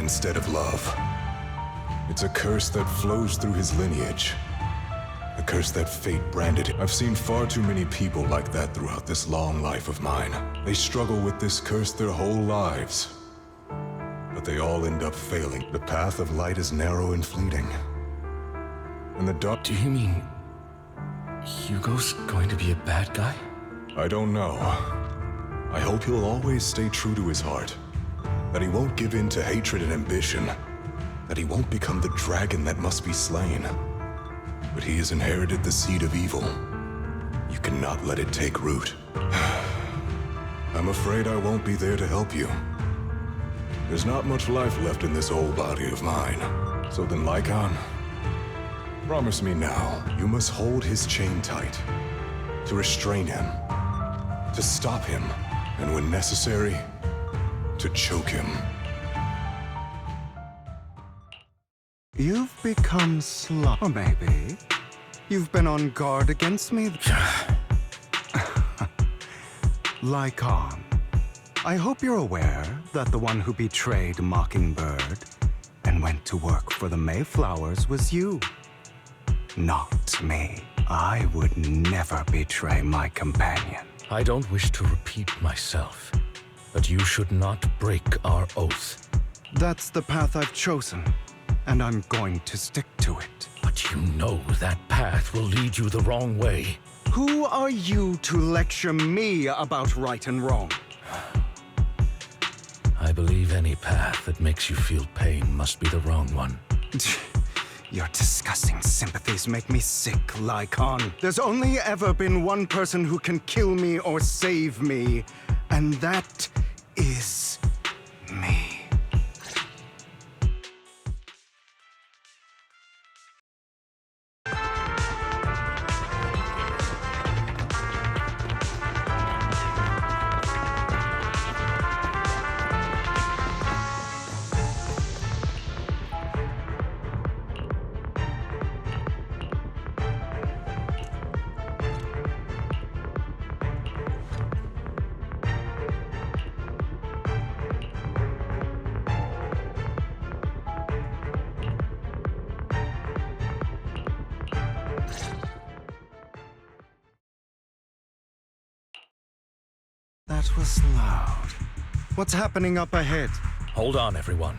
instead of love. It's a curse that flows through his lineage. A curse that fate branded him. I've seen far too many people like that throughout this long life of mine. They struggle with this curse their whole lives. But they all end up failing. The path of light is narrow and fleeting. And the dark... Do you mean Hugo's going to be a bad guy? I don't know. I hope he'll always stay true to his heart. That he won't give in to hatred and ambition. That he won't become the dragon that must be slain. But he has inherited the seed of evil. You cannot let it take root. I'm afraid I won't be there to help you. There's not much life left in this old body of mine. So then, Lycon, promise me now, you must hold his chain tight. To restrain him. To stop him. And when necessary, to choke him. You've become slow, or maybe you've been on guard against me. Lycon, I hope you're aware that the one who betrayed Mockingbird and went to work for the Mayflowers was you. Not me. I would never betray my companion. I don't wish to repeat myself, but you should not break our oath. That's the path I've chosen, and I'm going to stick to it. But you know that path will lead you the wrong way. Who are you to lecture me about right and wrong? I believe any path that makes you feel pain must be the wrong one. Your disgusting sympathies make me sick, Lycon. There's only ever been one person who can kill me or save me, and that is me. That was loud. What's happening up ahead? Hold on, everyone.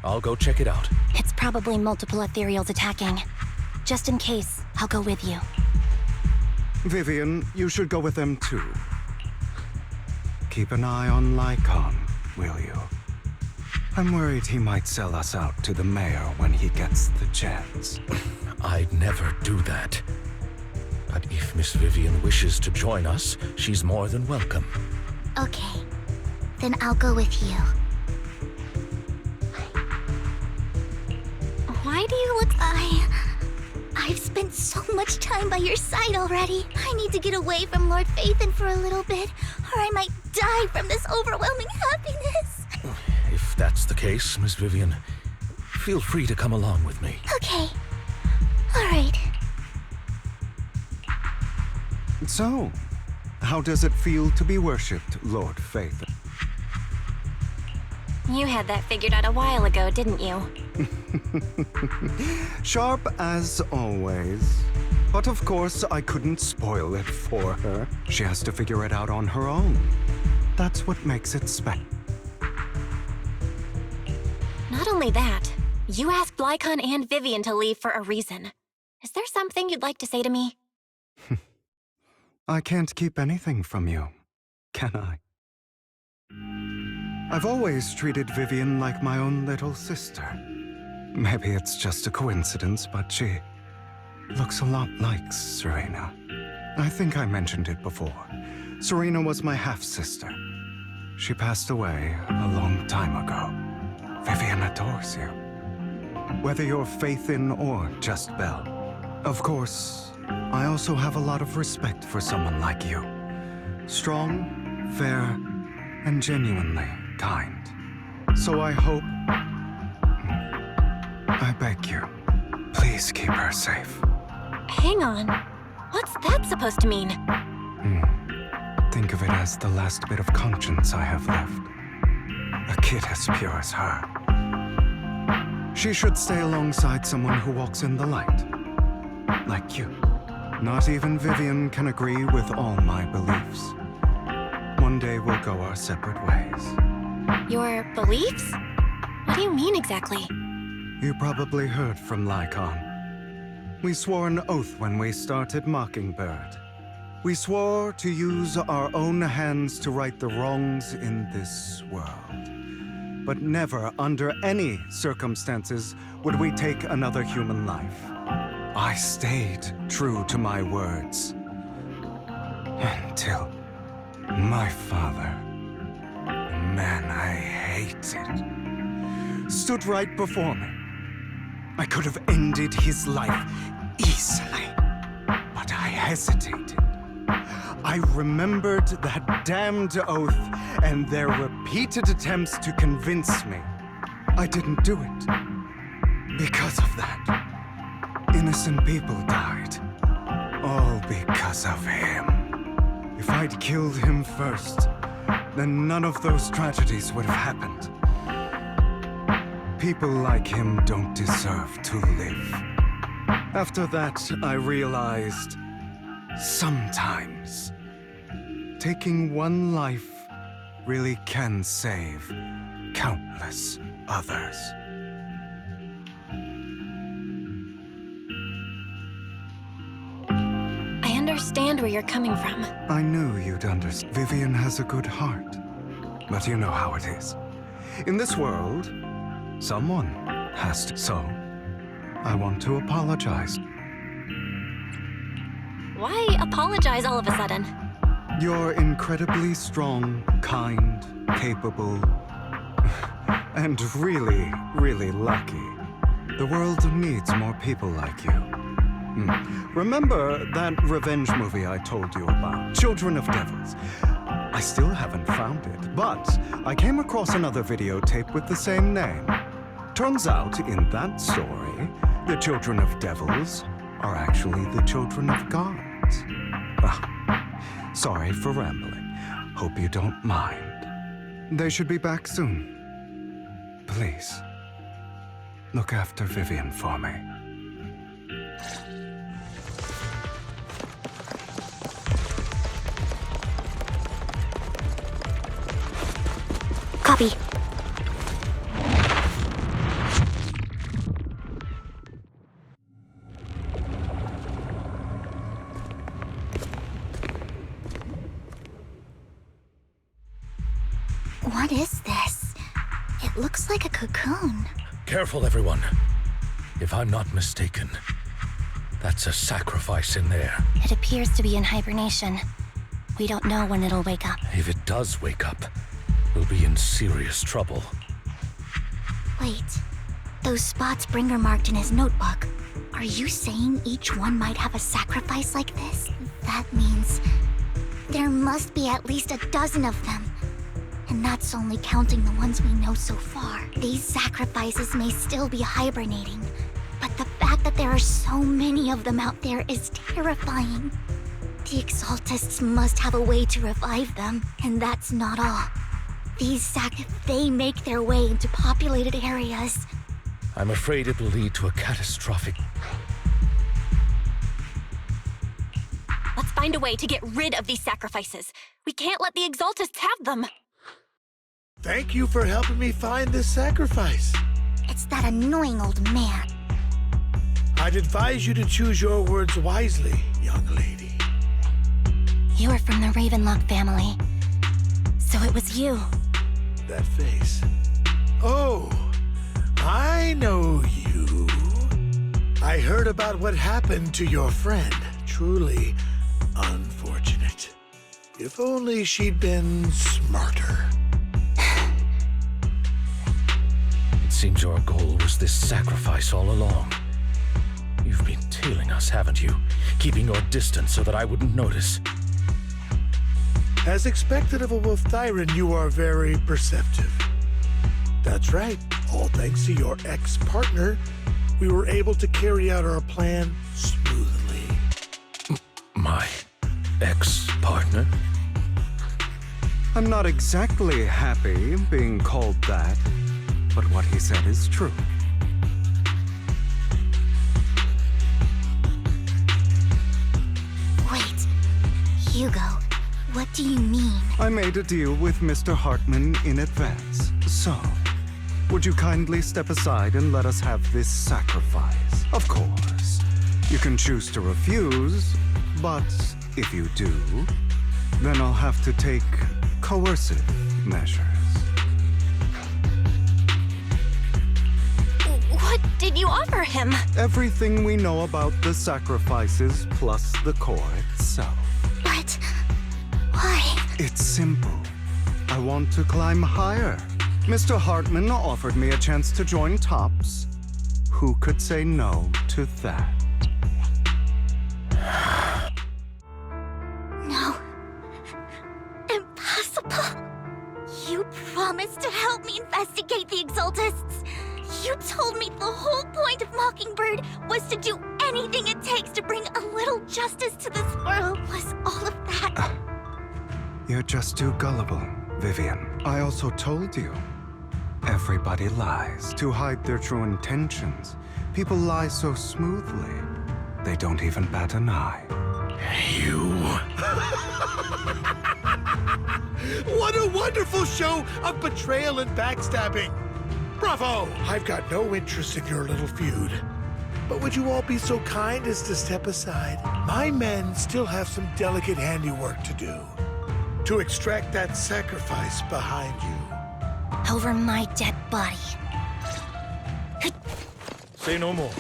I'll go check it out. It's probably multiple ethereals attacking. Just in case, I'll go with you. Vivian, you should go with them too. Keep an eye on Lycon, will you? I'm worried he might sell us out to the mayor when he gets the chance. I'd never do that. But if Miss Vivian wishes to join us, she's more than welcome. Okay. Then I'll go with you. Why do you look... I've spent so much time by your side already. I need to get away from Lord Phaethon for a little bit, or I might die from this overwhelming happiness. If that's the case, Miss Vivian, feel free to come along with me. Okay. All right. So, how does it feel to be worshipped, Lord Phaethon? You had that figured out a while ago, didn't you? Sharp as always. But of course, I couldn't spoil it for her. She has to figure it out on her own. That's what makes it special. Not only that, you asked Lycon and Vivian to leave for a reason. Is there something you'd like to say to me? I can't keep anything from you, can I? I've always treated Vivian like my own little sister. Maybe it's just a coincidence, but she looks a lot like Serena. I think I mentioned it before. Serena was my half-sister. She passed away a long time ago. Vivian adores you. Whether you're Phaethon or just Belle. Of course, I also have a lot of respect for someone like you. Strong, fair, and genuinely kind. So I hope... I beg you, please keep her safe. Hang on. What's that supposed to mean? Think of it as the last bit of conscience I have left. A kid as pure as her. She should stay alongside someone who walks in the light. Like you. Not even Vivian can agree with all my beliefs. One day we'll go our separate ways. Your beliefs? What do you mean exactly? You probably heard from Lycon. We swore an oath when we started Mockingbird. We swore to use our own hands to right the wrongs in this world. But never, under any circumstances, would we take another human life. I stayed true to my words. Until my father, the man I hated, stood right before me. I could have ended his life easily, but I hesitated. I remembered that damned oath and their repeated attempts to convince me. I didn't do it. Because of that, innocent people died. All because of him. If I'd killed him first, then none of those tragedies would have happened. People like him don't deserve to live. After that, I realized sometimes taking one life really can save countless others. I understand where you're coming from. I knew you'd understand. Vivian has a good heart. But you know how it is. In this world, someone has to. So, I want to apologize. Why apologize all of a sudden? You're incredibly strong, kind, capable, and really, really lucky. The world needs more people like you. Remember that revenge movie I told you about? Children of Devils. I still haven't found it, but I came across another videotape with the same name. Turns out, in that story, the children of devils are actually the children of gods. Sorry for rambling. Hope you don't mind. They should be back soon. Please, look after Vivian for me. Copy. What is this? It looks like a cocoon. Careful, everyone. If I'm not mistaken, that's a sacrifice in there. It appears to be in hibernation. We don't know when it'll wake up. If it does wake up, we'll be in serious trouble. Wait, those spots Bringer marked in his notebook. Are you saying each one might have a sacrifice like this? That means there must be at least a dozen of them. And that's only counting the ones we know so far. These sacrifices may still be hibernating, but the fact that there are so many of them out there is terrifying. The Exaltists must have a way to revive them, and that's not all. If they make their way into populated areas, I'm afraid it will lead to a catastrophic... Let's find a way to get rid of these sacrifices. We can't let the Exaltists have them. Thank you for helping me find this sacrifice. it's that annoying old man. I'd advise you to choose your words wisely, young lady. You are from the Ravenlock family. So it was you. That face. Oh, I know you. I heard about what happened to your friend. Truly unfortunate. If only she'd been smarter. It seems your goal was this sacrifice all along. You've been tailing us, haven't you? Keeping your distance so that I wouldn't notice. As expected of a Wolf Thyran, you are very perceptive. That's right. All thanks to your ex-partner, we were able to carry out our plan smoothly. My ex-partner? I'm not exactly happy being called that, but what he said is true. Hugo, what do you mean? I made a deal with Mr. Hartman in advance. So, would you kindly step aside and let us have this sacrifice? Of course. You can choose to refuse, but if you do, then I'll have to take coercive measures. What did you offer him? Everything we know about the sacrifices plus the core itself. But why? It's simple. I want to climb higher. Mr. Hartman offered me a chance to join Tops. Who could say no to that? No. Impossible. You promised to help me investigate the Exaltists. You told me the whole point of Mockingbird was to do anything it takes to bring a little justice to this world. Was all of that? You're just too gullible, Vivian. I also told you. Everybody lies to hide their true intentions. People lie so smoothly, they don't even bat an eye. You... What a wonderful show of betrayal and backstabbing! Bravo! I've got no interest in your little feud. But would you all be so kind as to step aside? My men still have some delicate handiwork to do. To extract that sacrifice behind you. Over my dead body. Say no more.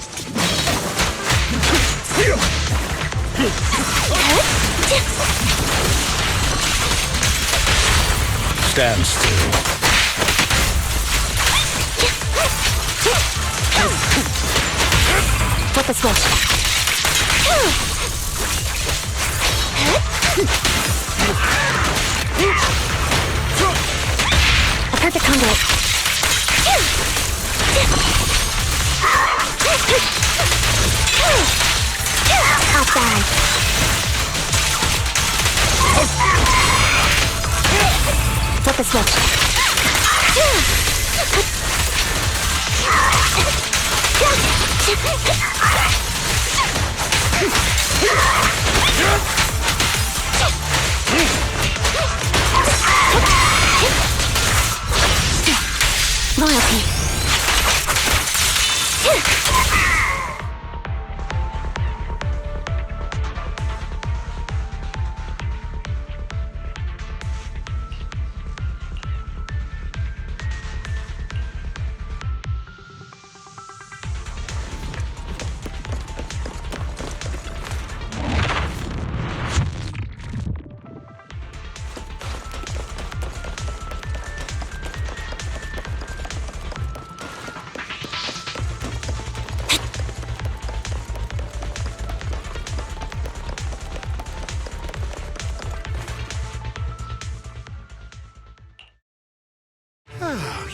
Stand still. Flip the switch. A perfect conduit. Outside. Flip the switch. Loyalty.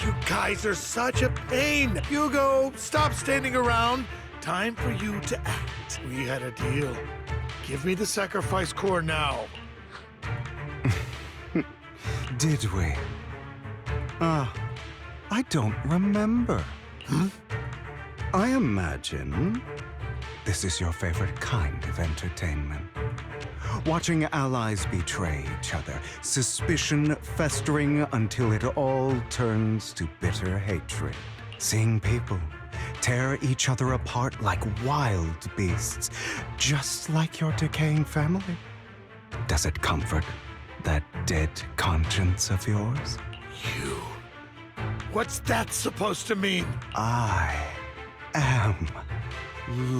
You guys are such a pain. Hugo, stop standing around. Time for you to act. We had a deal. Give me the sacrifice core now. Did we? I don't remember. I imagine this is your favorite kind of entertainment. Watching allies betray each other, suspicion festering until it all turns to bitter hatred. Seeing people tear each other apart like wild beasts, just like your decaying family. Does it comfort that dead conscience of yours? You. What's that supposed to mean? I am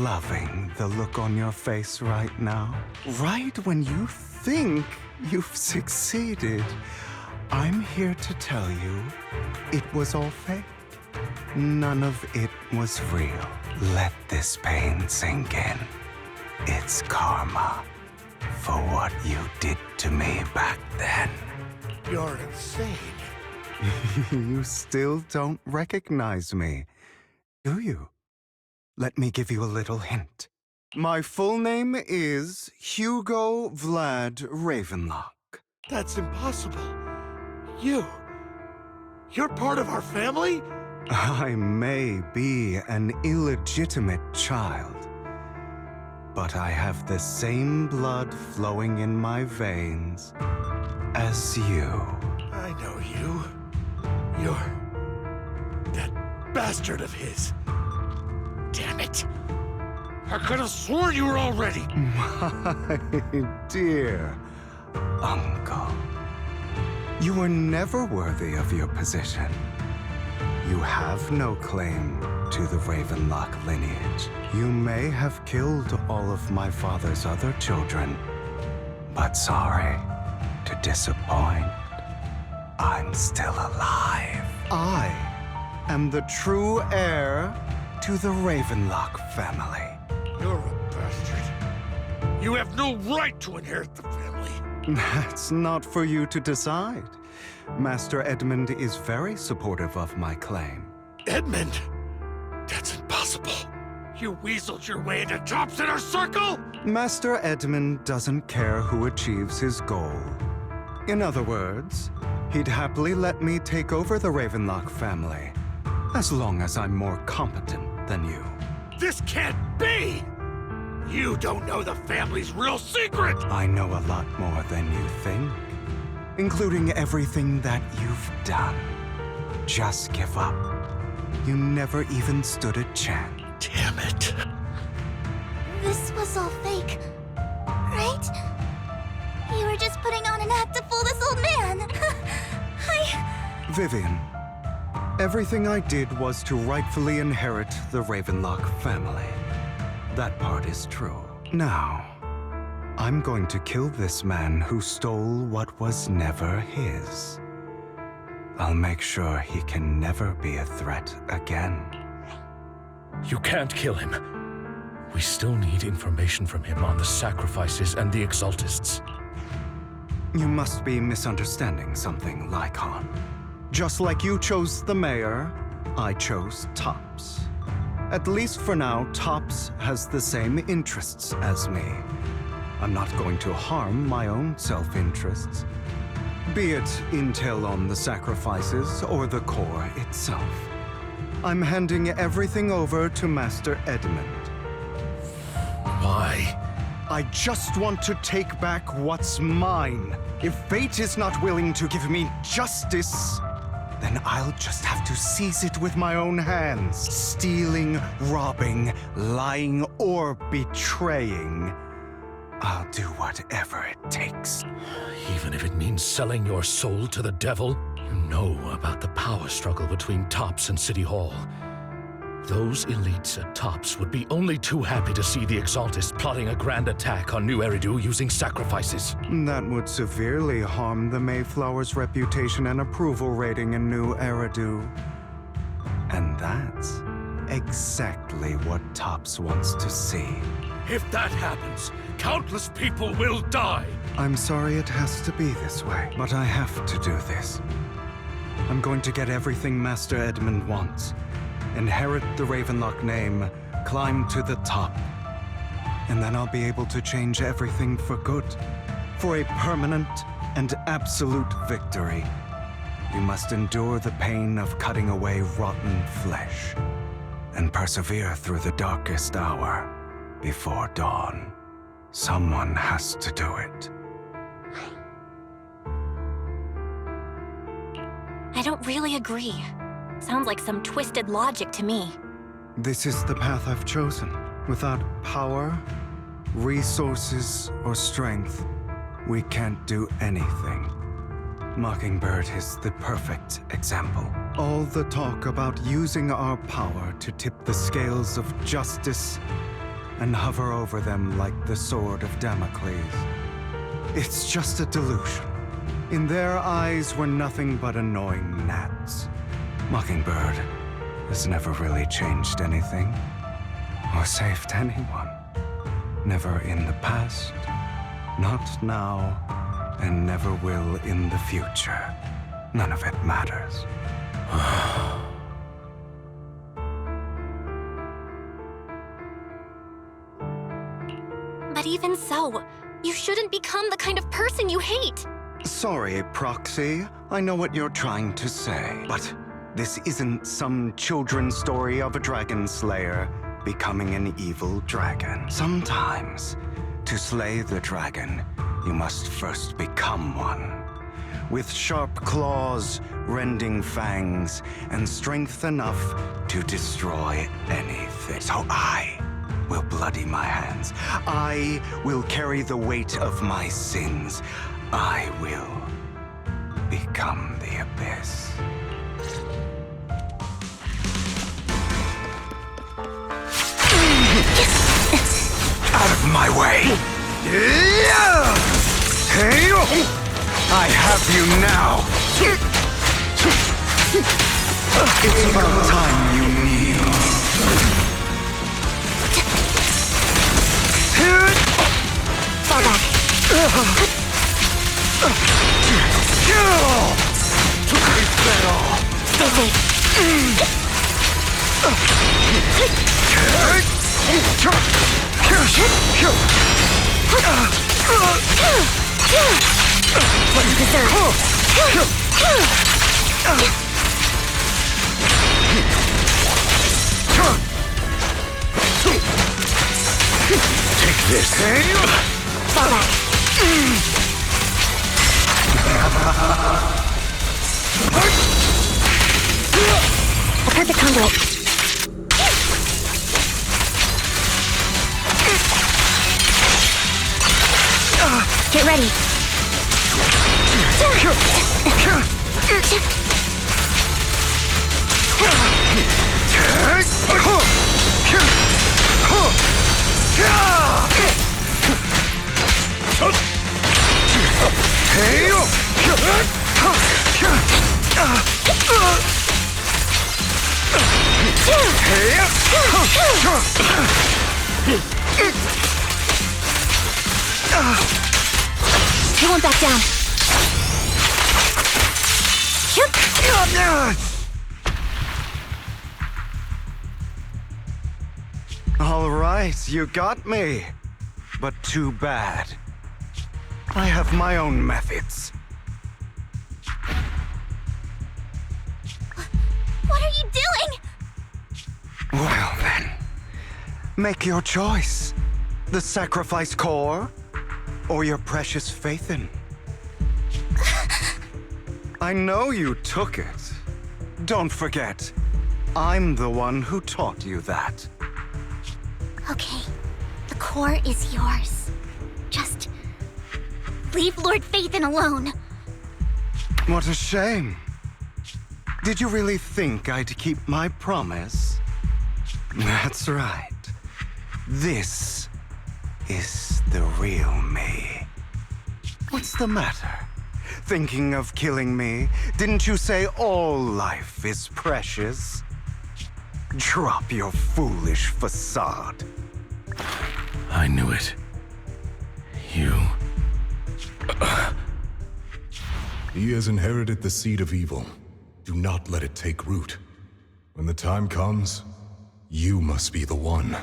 loving the look on your face right now. Right when you think you've succeeded, I'm here to tell you it was all fake. None of it was real. Let this pain sink in. It's karma for what you did to me back then. You're insane. You still don't recognize me, do you? Let me give you a little hint. My full name is Hugo Vlad Ravenlock. That's impossible. You're part of our family? I may be an illegitimate child, but I have the same blood flowing in my veins as you. I know you. You're that bastard of his. Damn it. I could have sworn you were already. My dear uncle, you were never worthy of your position. You have no claim to the Ravenlock lineage. You may have killed all of my father's other children, but sorry to disappoint, I'm still alive. I am the true heir to the Ravenlock family. You're a bastard. You have no right to inherit the family. That's not for you to decide. Master Edmund is very supportive of my claim. Edmund? That's impossible. You weaseled your way into Top's inner circle? Master Edmund doesn't care who achieves his goal. In other words, he'd happily let me take over the Ravenlock family, as long as I'm more competent than you. This can't be! You don't know the family's real secret! I know a lot more than you think, including everything that you've done. Just give up. You never even stood a chance. Damn it. This was all fake, right? You were just putting on an act to fool this old man. Vivian, everything I did was to rightfully inherit the Ravenlock family. That part is true. Now, I'm going to kill this man who stole what was never his. I'll make sure he can never be a threat again. You can't kill him. We still need information from him on the sacrifices and the Exaltists. You must be misunderstanding something, Lycon. Just like you chose the mayor, I chose Tops. At least for now, Tops has the same interests as me. I'm not going to harm my own self-interests, be it intel on the sacrifices or the core itself. I'm handing everything over to Master Edmund. Why? I just want to take back what's mine. If fate is not willing to give me justice, then I'll just have to seize it with my own hands. Stealing, robbing, lying, or betraying. I'll do whatever it takes. Even if it means selling your soul to the devil? You know about the power struggle between Tops and City Hall. Those elites at Tops would be only too happy to see the Exaltists plotting a grand attack on New Eridu using sacrifices. That would severely harm the Mayflower's reputation and approval rating in New Eridu. And that's exactly what Tops wants to see. If that happens, countless people will die. I'm sorry it has to be this way, but I have to do this. I'm going to get everything Master Edmund wants. Inherit the Ravenlock name, climb to the top. And then I'll be able to change everything for good. For a permanent and absolute victory. You must endure the pain of cutting away rotten flesh. And persevere through the darkest hour before dawn. Someone has to do it. I don't really agree. Sounds like some twisted logic to me. This is the path I've chosen. Without power, resources, or strength, we can't do anything. Mockingbird is the perfect example. All the talk about using our power to tip the scales of justice and hover over them like the sword of Damocles. It's just a delusion. In their eyes, we're nothing but annoying gnats. Mockingbird has never really changed anything or saved anyone. Never in the past, not now, and never will in the future. None of it matters. But even so, you shouldn't become the kind of person you hate. Sorry, Proxy. I know what you're trying to say, but this isn't some children's story of a dragon slayer. becoming an evil dragon. Sometimes, to slay the dragon, you must first become one. With sharp claws, rending fangs, and strength enough to destroy anything. So I will bloody my hands. I will carry the weight of my sins. I will become the abyss. Out of my way! I have you now! It's about time you kneel. Fall back. Stay safe. What you deserve. Take this. Fall back. A perfect conduit. Get ready. He won't back down. All right, you got me. But too bad. I have my own methods. What are you doing? Well then, make your choice. The sacrifice core, or your precious Faithin. I know you took it. Don't forget, I'm the one who taught you that. Okay, the core is yours. Just leave Lord Faithin alone. What a shame. Did you really think I'd keep my promise? That's right. This is the real me. What's the matter? Thinking of killing me? Didn't you say all life is precious? Drop your foolish facade. I knew it. You... He has inherited the seed of evil. Do not let it take root. When the time comes, you must be the one.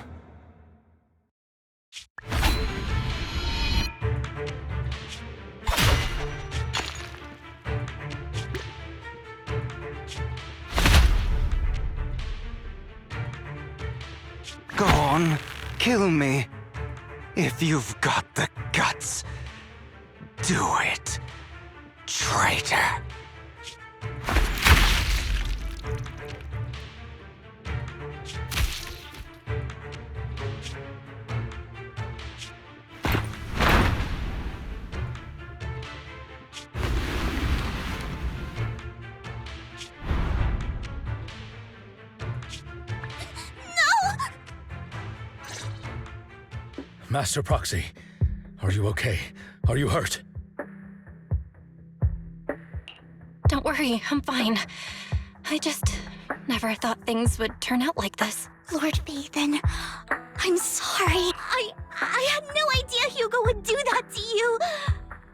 Go on, kill me. If you've got the guts, do it, traitor. Master Proxy, are you okay? Are you hurt? Don't worry, I'm fine. I just never thought things would turn out like this. Lord Faithin, I'm sorry. I had no idea Hugo would do that to you.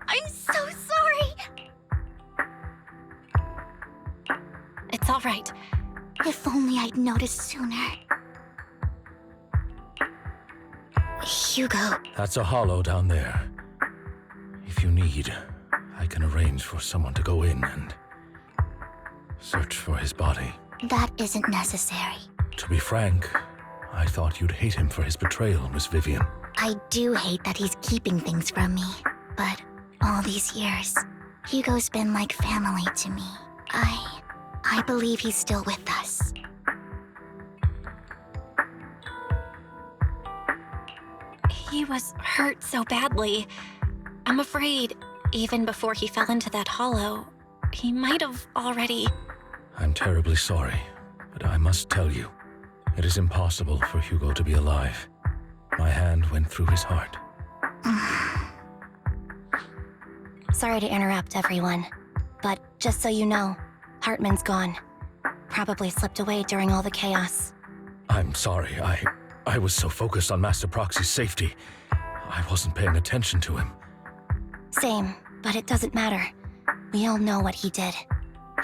I'm so sorry. It's all right. If only I'd noticed sooner. Hugo. That's a hollow down there. If you need, I can arrange for someone to go in and search for his body. That isn't necessary. To be frank, I thought you'd hate him for his betrayal, Miss Vivian. I do hate that he's keeping things from me, but all these years, Hugo's been like family to me. I believe he's still with us. He was hurt so badly. I'm afraid, even before he fell into that hollow, he might have already... I'm terribly sorry, but I must tell you, it is impossible for Hugo to be alive. My hand went through his heart. Sorry to interrupt, everyone. But just so you know, Hartman's gone. Probably slipped away during all the chaos. I'm sorry, I was so focused on Master Proxy's safety. I wasn't paying attention to him. Same, but it doesn't matter. We all know what he did.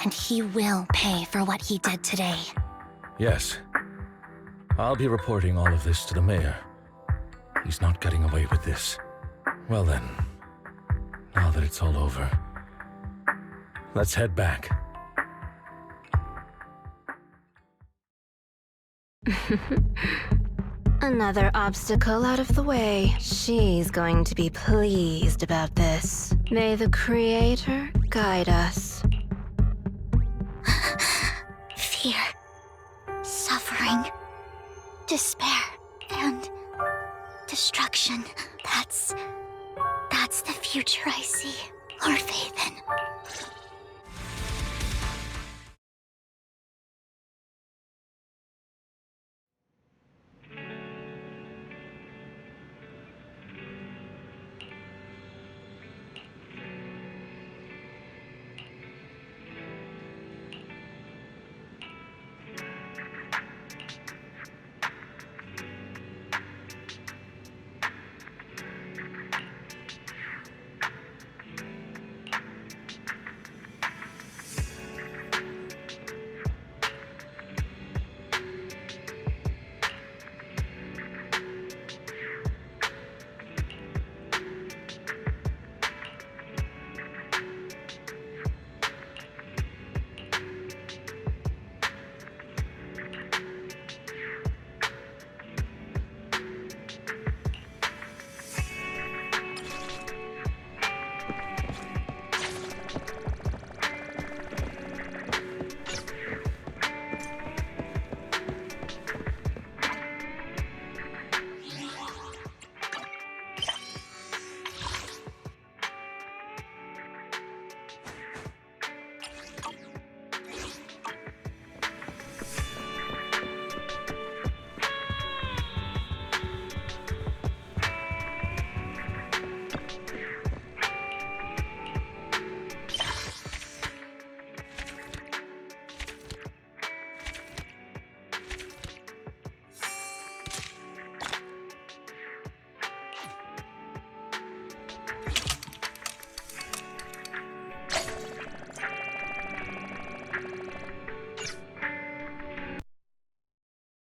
And he will pay for what he did today. Yes. I'll be reporting all of this to the mayor. He's not getting away with this. Well then, now that it's all over, let's head back. Another obstacle out of the way. She's going to be pleased about this. May the Creator guide us. Fear, suffering, despair, and destruction. That's the future I see, Lord Vathan.